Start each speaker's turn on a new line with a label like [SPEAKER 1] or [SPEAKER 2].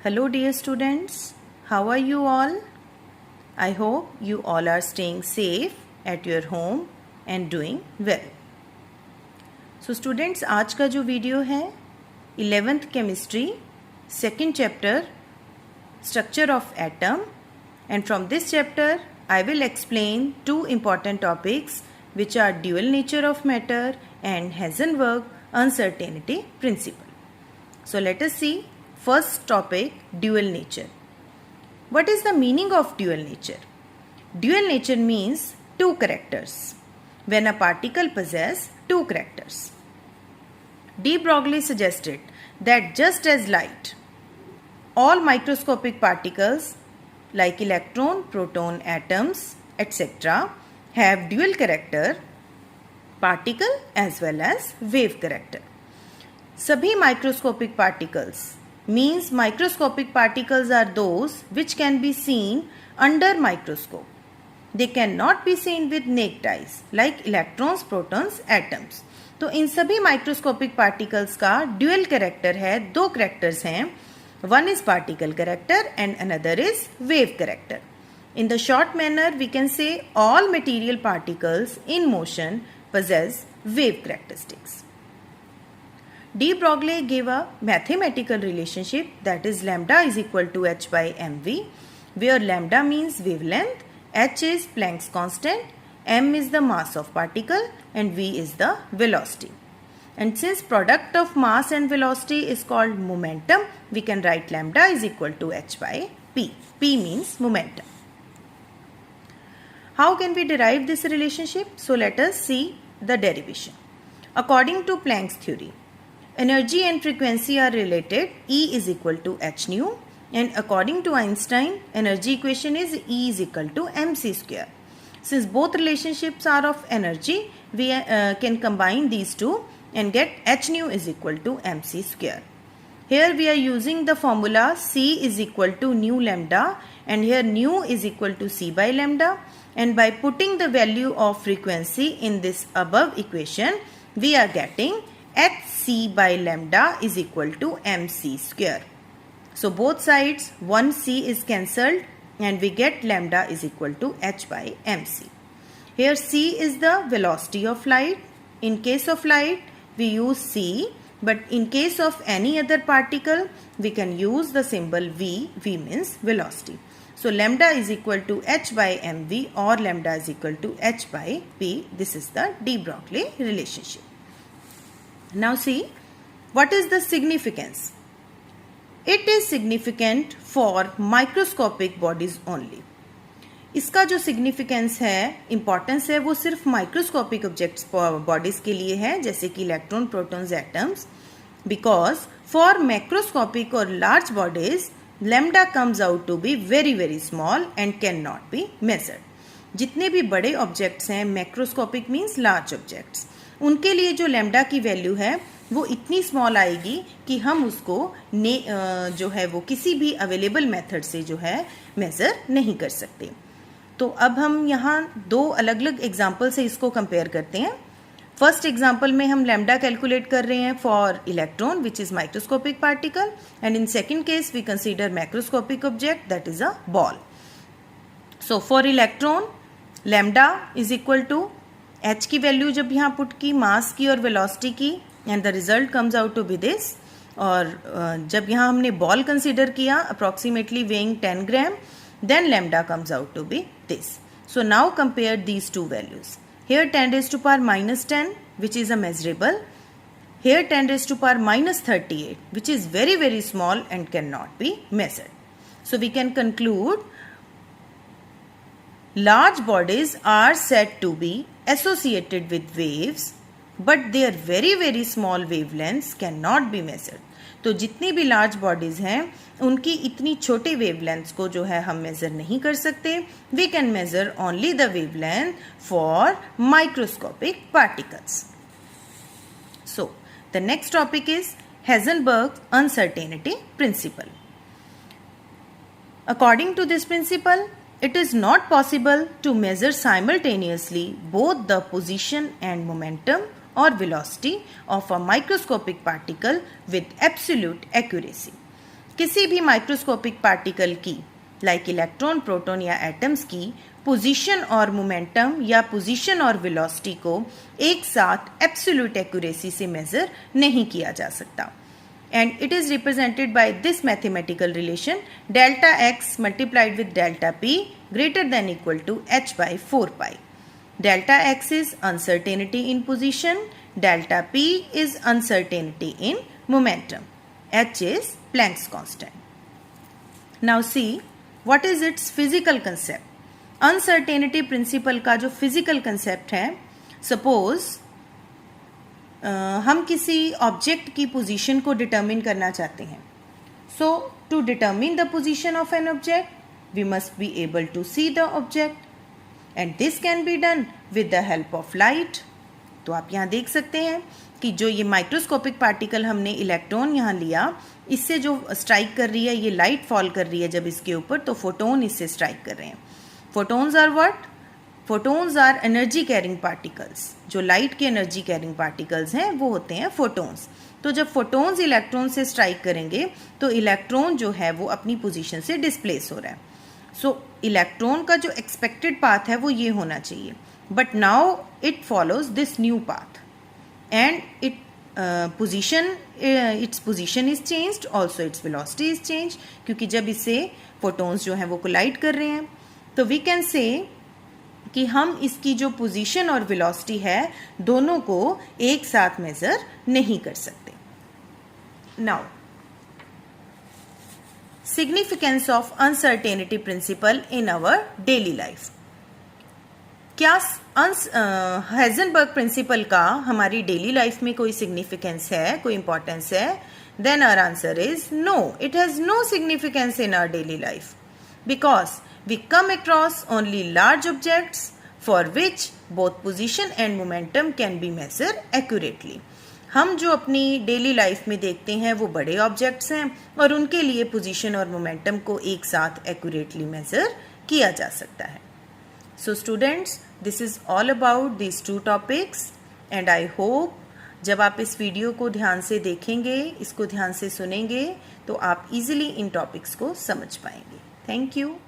[SPEAKER 1] Hello dear students, how are you all? I hope you all are staying safe at your home and doing well. So students, आज का जो video है 11th chemistry second chapter structure of atom, and from this chapter I will explain two important topics which are dual nature of matter and Heisenberg uncertainty principle. So let us see first topic, dual nature. What is the meaning of dual nature? Dual nature means two characters. When a particle possesses two characters. De Broglie suggested that just as light, all microscopic particles like electron, proton, atoms, etc. have dual character, particle as well as wave character. सभी microscopic particles means microscopic particles are those which can be seen under microscope. They cannot be seen with naked eyes like electrons, protons, atoms. तो इन सभी microscopic particles का dual character है, दो characters हैं. One is particle character and another is wave character. In the short manner, we can say all material particles in motion possess wave characteristics. De Broglie gave a mathematical relationship, that is lambda is equal to h by mv, where lambda means wavelength, h is Planck's constant, m is the mass of particle and v is the velocity. And since product of mass and velocity is called momentum, we can write lambda is equal to h by p. P means momentum. How can we derive this relationship? So let us see the derivation. According to Planck's theory, energy and frequency are related, E is equal to h nu, and according to Einstein, energy equation is E is equal to mc square. Since both relationships are of energy, we can combine these two and get h nu is equal to mc square. Here we are using the formula C is equal to nu lambda, and here nu is equal to C by lambda, and by putting the value of frequency in this above equation, we are getting hc by lambda is equal to mc square. So both sides 1c is cancelled and we get lambda is equal to h by mc. Here c is the velocity of light. In case of light, we use c, but in case of any other particle, we can use the symbol v. V means velocity. So lambda is equal to h by mv or lambda is equal to h by p. This is the de Broglie relationship. Now see, what is the significance? It is significant for microscopic bodies only. इसका जो significance है, importance है, वो सिर्फ microscopic objects bodies के लिए है, जैसे कि electron, protons, atoms. Because for macroscopic और large bodies lambda comes out to be very very small and can not be measured. जितने भी बड़े ऑब्जेक्ट्स हैं, मैक्रोस्कोपिक मीन्स लार्ज ऑब्जेक्ट्स, उनके लिए जो लैम्डा की वैल्यू है वो इतनी स्मॉल आएगी कि हम उसको जो है वो किसी भी अवेलेबल मेथड से जो है मेज़र नहीं कर सकते. तो अब हम यहाँ दो अलग अलग एग्जाम्पल से इसको कंपेयर करते हैं. फर्स्ट एग्जाम्पल में हम लैम्डा कैलकुलेट कर रहे हैं for electron which is microscopic particle, and in second case we consider macroscopic object that is a ball. So for electron lambda is equal to H की value जब यहाँ put की, mass की और velocity की, and the result comes out to be this. और जब यहाँ हमने बॉल कंसीडर किया approximately weighing 10 gram, then lambda comes out to be this. So now compare these two values. Here 10 raised to power minus 10, which is a measurable. Here 10 raised to power minus 38, which is very very small and cannot be measured. So we can conclude large bodies are said to be associated with waves, but their very very small wavelengths cannot be measured. तो जितनी भी large bodies हैं उनकी इतनी छोटे wavelengths को जो है हम मेज़र नहीं कर सकते. We can measure only the wavelength for microscopic particles. So the next topic is Heisenberg uncertainty principle. According to this principle, it is not possible to measure simultaneously both the position and momentum or velocity of a microscopic particle with absolute accuracy. किसी भी microscopic particle की like electron, proton या atoms की position और momentum या position और velocity को एक साथ एब्सोल्यूट एक्यूरेसी से मेजर नहीं किया जा सकता, and it is represented by this mathematical relation delta x multiplied with delta p greater than equal to h by 4 pi. Delta x is uncertainty in position, delta p is uncertainty in momentum, h is Planck's constant. Now see what is its physical concept. Uncertainty principle का जो physical concept है, suppose हम किसी object की position को determine करना चाहते हैं. So to determine the position of an object we must be able to see the object and this can be done with the help of light. तो आप यहाँ देख सकते हैं कि जो ये माइक्रोस्कोपिक पार्टिकल हमने इलेक्ट्रॉन यहाँ लिया, इससे जो स्ट्राइक कर रही है, ये लाइट फॉल कर रही है जब इसके ऊपर, तो फोटोन इससे स्ट्राइक कर रहे हैं. Photons are what? Photons are energy carrying particles. जो लाइट के एनर्जी कैरिंग पार्टिकल्स हैं वो होते हैं फोटोन्स. तो जब फोटोन्स इलेक्ट्रॉन से स्ट्राइक करेंगे तो इलेक्ट्रॉन जो है वो अपनी पोजीशन से डिस्प्लेस हो रहा है. सो इलेक्ट्रॉन का जो एक्सपेक्टेड पाथ है वो ये होना चाहिए, but now it follows this new path and its position is changed, also its velocity is change, क्योंकि जब इससे फोटोन्स जो हैं वो कोलाइड कर रहे हैं. तो वी कैन से कि हम इसकी जो पोजीशन और वेलोसिटी है दोनों को एक साथ मेजर नहीं कर सकते. Now significance of uncertainty principle in our daily life. क्या हाइजेनबर्ग प्रिंसिपल का हमारी डेली लाइफ में कोई सिग्निफिकेंस है, कोई इंपॉर्टेंस है? Then our answer is no, it has no significance in our daily life because we come across only large objects for which both position and momentum can be measured accurately. हम जो अपनी daily life में देखते हैं वो बड़े objects हैं और उनके लिए पोजीशन और मोमेंटम को एक साथ एक्यूरेटली मेजर किया जा सकता है. So students, this is all about these two topics and I hope जब आप इस वीडियो को ध्यान से देखेंगे, इसको ध्यान से सुनेंगे, तो आप इजीली इन टॉपिक्स को समझ पाएंगे. Thank you.